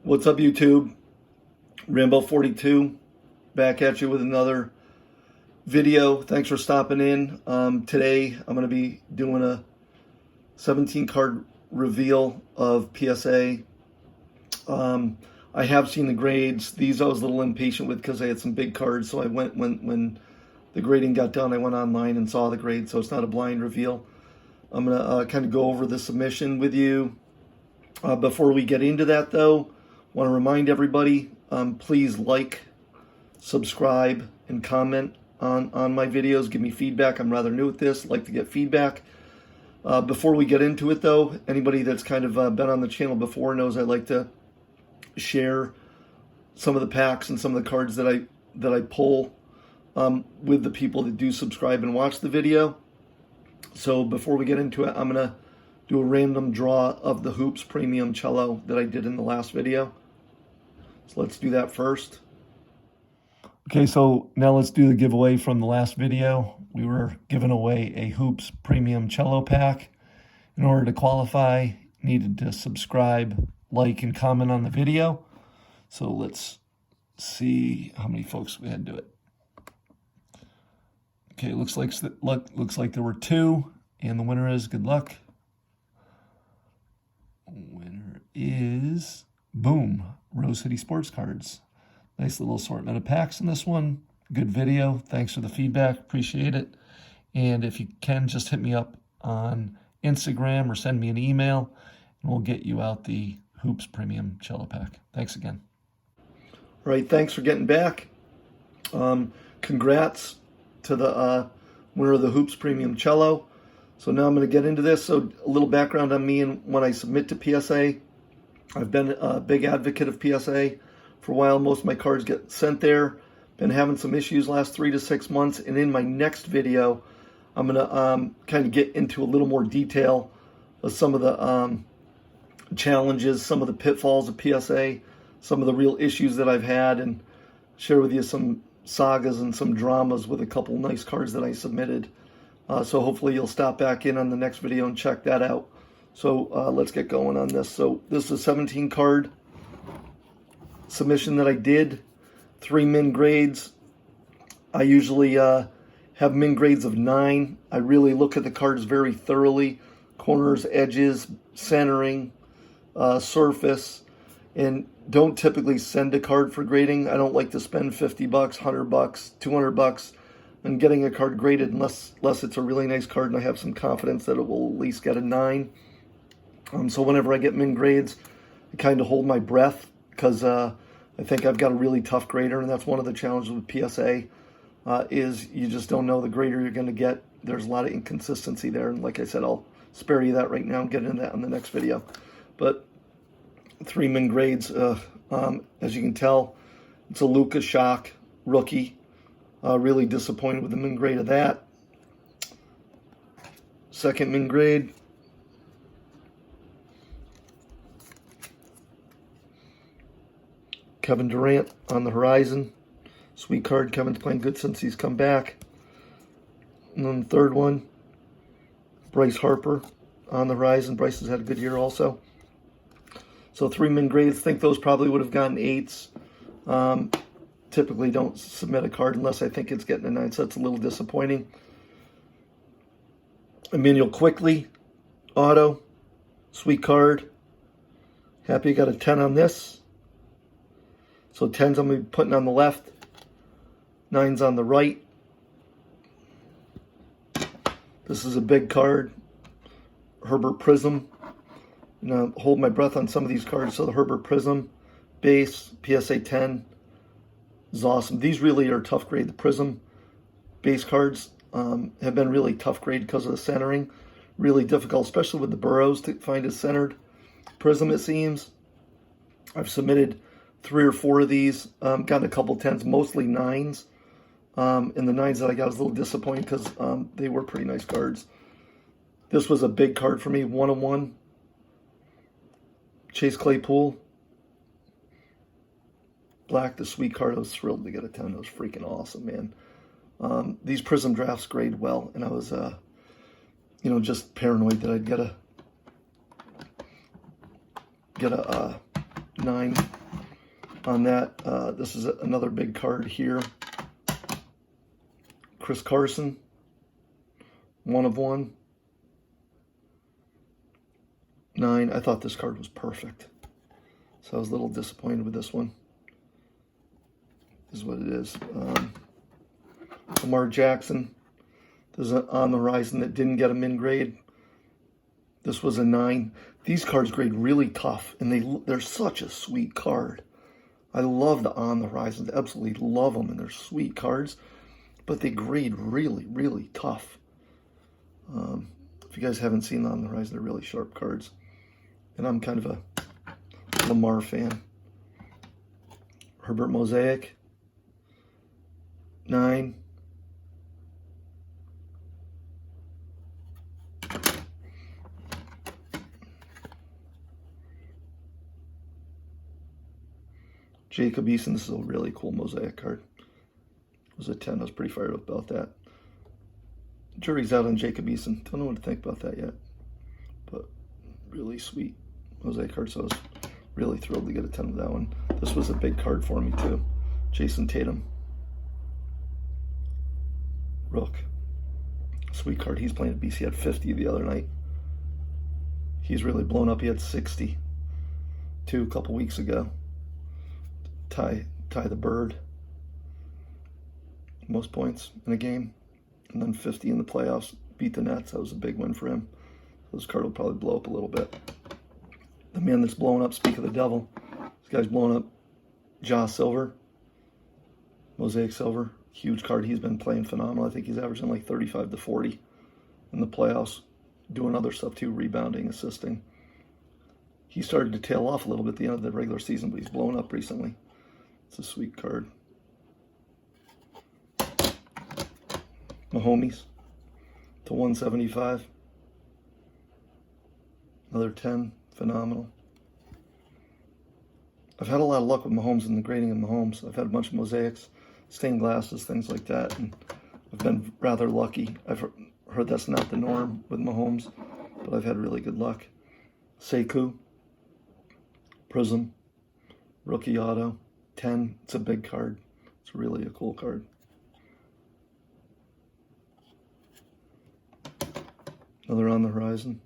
What's up, YouTube? Rambo42 back at you with another video. Thanks for stopping in. Today I'm going to be doing a 17 card reveal of PSA. I have seen the grades. These I was a little impatient with because I had some big cards, so I went when the grading got done, I went online and saw the grade, so it's not a blind reveal. I'm going to kind of go over the submission with you. Before we get into that, though, I want to remind everybody, please like, subscribe, and comment on my videos. Give me feedback. I'm rather new at this. Like to get feedback. Before we get into it, though, anybody that's kind of been on the channel before knows I like to share some of the packs and some of the cards that I pull with the people that do subscribe and watch the video. So before we get into it, I'm going to do a random draw of the Hoops Premium Cello that I did in the last video. So let's do that first. Okay, so now let's do the giveaway from the last video. We were giving away a Hoops Premium Cello pack. In order to qualify, needed to subscribe, like, and comment on the video. So let's see how many folks we had do it. Okay, looks like there were 2, and the winner is, good luck. Winner is, boom, Rose City Sports Cards. Nice little assortment of packs in this one. Good video. Thanks for the feedback. Appreciate it. And if you can, just hit me up on Instagram or send me an email, and we'll get you out the Hoops Premium Cello pack. Thanks again. All right, thanks for getting back. Congrats to the winner of the Hoops Premium Cello. So now I'm going to get into this. So a little background on me and when I submit to PSA. I've been a big advocate of PSA for a while. Most of my cards get sent there. Been having some issues last 3 to 6 months. And in my next video, I'm going to kind of get into a little more detail of some of the challenges, some of the pitfalls of PSA, some of the real issues that I've had, and share with you some sagas and some dramas with a couple nice cards that I submitted. So hopefully you'll stop back in on the next video and check that out. So let's get going on this. So this is a 17 card submission that I did. 3 min grades. I usually have min grades of 9. I really look at the cards very thoroughly. Corners, edges, centering, surface, and don't typically send a card for grading. I don't like to spend $50, $100, $200 on getting a card graded unless it's a really nice card and I have some confidence that it will at least get a 9. So whenever I get min grades, I kind of hold my breath because I think I've got a really tough grader, and that's one of the challenges with PSA is you just don't know the grader you're going to get. There's a lot of inconsistency there, and like I said, I'll spare you that right now and get into that in the next video. But 3 min grades, as you can tell, it's a Luka shock rookie. Really disappointed with the min grade of that. Second min grade. Kevin Durant on the horizon. Sweet card. Kevin's playing good since he's come back. And then the third one, Bryce Harper on the horizon. Bryce has had a good year also. So 3 min grades. Think those probably would have gotten 8s. Typically don't submit a card unless I think it's getting a 9, so that's a little disappointing. Emmanuel Quickly, auto, sweet card. Happy I got a 10 on this. So 10s I'm going to be putting on the left, 9s on the right. This is a big card, Herbert Prism. You know, hold my breath on some of these cards. So the Herbert Prism, base, PSA 10 is awesome. These really are tough grade. The Prism base cards have been really tough grade because of the centering. Really difficult, especially with the burrows, to find a centered Prism, it seems. I've submitted 3 or 4 of these, gotten a couple 10s, mostly 9s. And the 9s that I got was a little disappointing because they were pretty nice cards. This was a big card for me, 101. Chase Claypool. Black, the sweet card. I was thrilled to get a 10. It was freaking awesome, man. These Prism drafts grade well, and I was, just paranoid that I'd get a 9 on that. This is another big card here. Chris Carson, 1 of 1. 9. I thought this card was perfect, so I was a little disappointed with this one. This is what it is. Lamar Jackson. There's an on the horizon that didn't get a min grade. This was a 9. These cards grade really tough, and they're such a sweet card. I love the on the horizons. I absolutely love them, and they're sweet cards, but they grade really, really tough. If you guys haven't seen the on the horizon, they're really sharp cards, and I'm kind of a Lamar fan. Herbert Mosaic, 9. Jacob Eason, this is a really cool Mosaic card. It was a 10. I was pretty fired up about that. Jury's out on Jacob Eason. Don't know what to think about that yet. But really sweet Mosaic card, so I was really thrilled to get a 10 with that one. This was a big card for me too. Jason Tatum. Rook. Sweet card. He's playing at BC. He had 50 the other night. He's really blown up. He had 60 a couple weeks ago. Ty the Bird. Most points in a game. And then 50 in the playoffs. Beat the Nets. That was a big win for him. So this card will probably blow up a little bit. The man that's blowing up, speak of the devil. This guy's blowing up. Josh Silver. Mosaic Silver. Huge card. He's been playing phenomenal. I think he's averaging like 35 to 40 in the playoffs. Doing other stuff too. Rebounding, assisting. He started to tail off a little bit at the end of the regular season, but he's blown up recently. It's a sweet card. Mahomes to 175. Another 10. Phenomenal. I've had a lot of luck with Mahomes and the grading of Mahomes. I've had a bunch of mosaics, stained glasses, things like that, and I've been rather lucky. I've heard that's not the norm with Mahomes, but I've had really good luck. Sekou. Prism. Rookie auto. 10. It's a big card. It's really a cool card. Another on the horizon.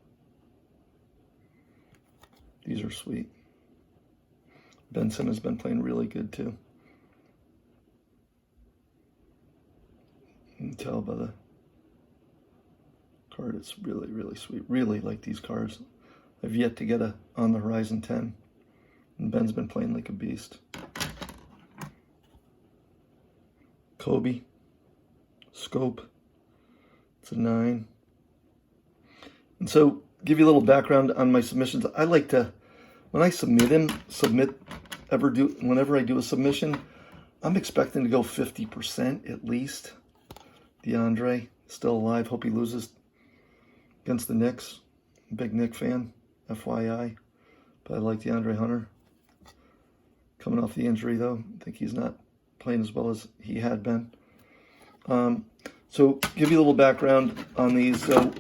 These are sweet. Ben Simmons has been playing really good too. You can tell by the card, it's really, really sweet. Really like these cards. I've yet to get a on the horizon 10. And Ben's been playing like a beast. Kobe. Scope. It's a 9. And so, give you a little background on my submissions. I like to, when I whenever I do a submission, I'm expecting to go 50% at least. DeAndre, still alive. Hope he loses against the Knicks. Big Knick fan, FYI. But I like DeAndre Hunter. Coming off the injury, though. I think he's not playing as well as he had been. So, give you a little background on these. So,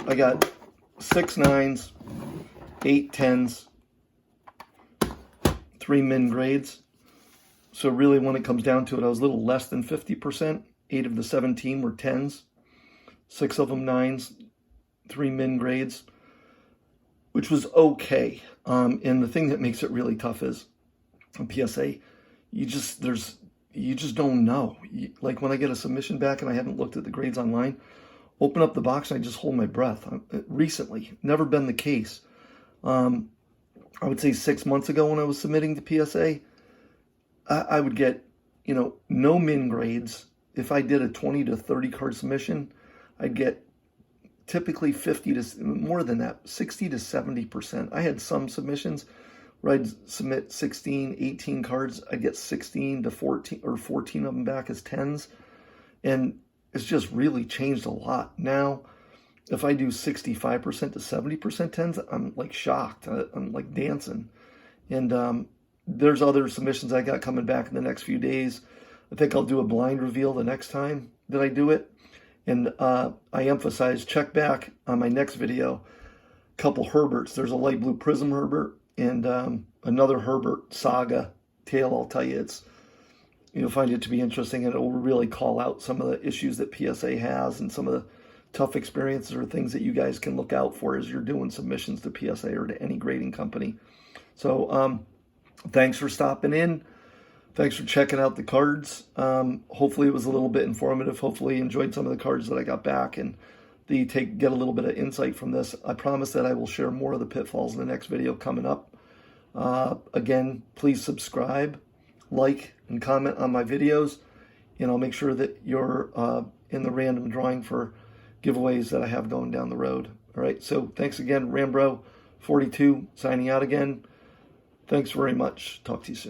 I got 6 9s, 8 10s, 3 min grades. So really when it comes down to it, I was a little less than 50%. 8 of the 17 were 10s, 6 of them 9s, 3 min grades, which was okay. And the thing that makes it really tough is on PSA, you just don't know. Like when I get a submission back and I haven't looked at the grades online, open up the box and I just hold my breath. Recently, never been the case. I would say 6 months ago when I was submitting to PSA, I would get, no min grades. If I did a 20 to 30 card submission, I'd get typically 50 to, more than that, 60 to 70%. I had some submissions where I'd submit 16, 18 cards. I'd get 16 to 14 or 14 of them back as 10s. And it's just really changed a lot. Now, if I do 65% to 70% 10s, I'm like shocked. I'm like dancing. And there's other submissions I got coming back in the next few days. I think I'll do a blind reveal the next time that I do it. And I emphasize, check back on my next video, a couple Herberts. There's a light blue Prism Herbert and another Herbert Saga detail. I'll tell you you'll find it to be interesting, and it will really call out some of the issues that PSA has and some of the tough experiences or things that you guys can look out for as you're doing submissions to PSA or to any grading company. So thanks for stopping in. Thanks for checking out the cards. Hopefully it was a little bit informative. Hopefully you enjoyed some of the cards that I got back and get a little bit of insight from this. I promise that I will share more of the pitfalls in the next video coming up. Again, please subscribe, like, and comment on my videos, and I'll make sure that you're in the random drawing for giveaways that I have going down the road. All right, so thanks again. Rambro42 signing out again. Thanks very much. Talk to you soon.